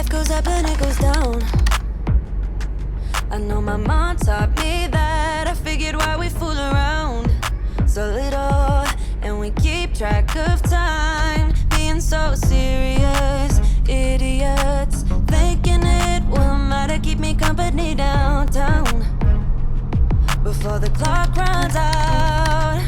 Life goes up and it goes down. I know my mom taught me that. I figured why we fool around so little, and we keep track of time, being so serious. Idiots thinking it will matter, keep me company downtown before the clock runs out.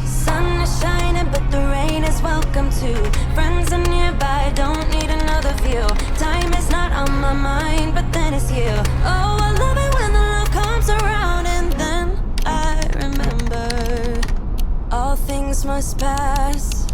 Sun is shining but the rain is welcome too. Friends are nearby, don't need another view. Time is not on my mind, but then it's you. Oh, I love it when the love comes around, and then I remember all things must pass.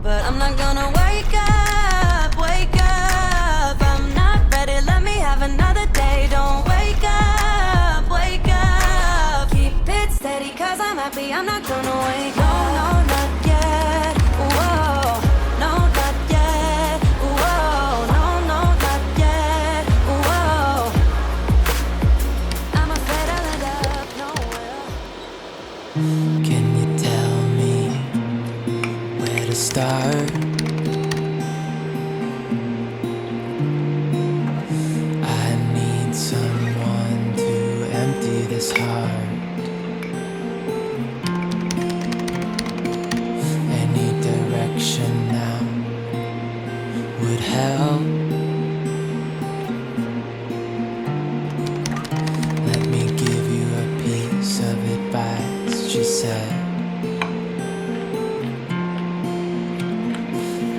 But I'm not gonna wake up, wake up. I'm not ready, let me have another day. Don't wake up, wake up. Keep it steady, cause I'm happy, I'm not gonna wake up. No, not yet, whoa. No, not yet, whoa. No, not yet, whoa. I'm afraid I'll end up nowhere. Can you tell me where to start? I need someone to empty this heart. Any direction now would help. Let me give you a piece of advice, she said.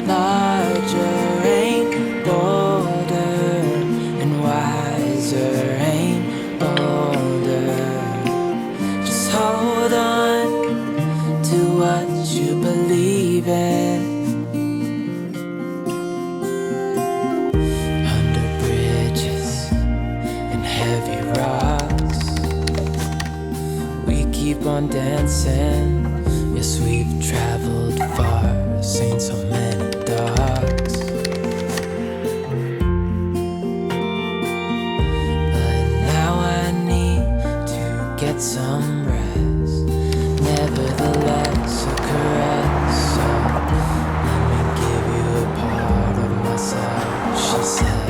Larger ain't bolder, and wiser ain't older. Just hold on to what you believe in. Under bridges and heavy rocks, we keep on dancing. Yes, we've traveled far, seen so many dogs. But now I need to get some rest. Nevertheless, a caress. So let me give you a part of myself, she said.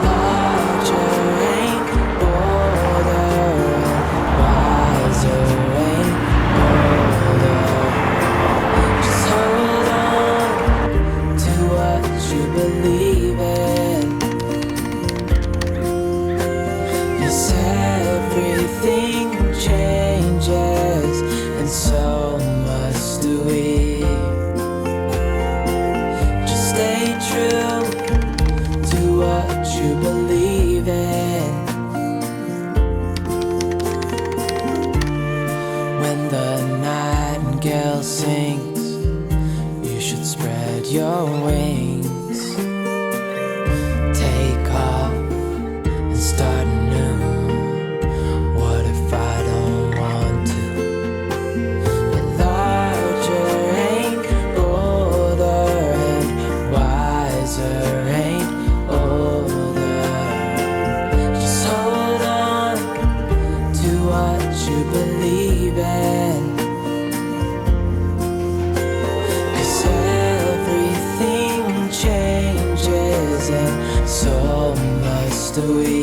Larger ain't bolder, wiser ain't older. Just hold on to what you believe in. Yes, everything changes, and so must we. Just stay true to what you believe in. When the nightingale sings, you should spread your wings. Take off and start anew. What if I don't want to? But larger ain't bolder, and wiser ain't older. Just hold on to what you believe in. 'Cause everything changes, and so must we.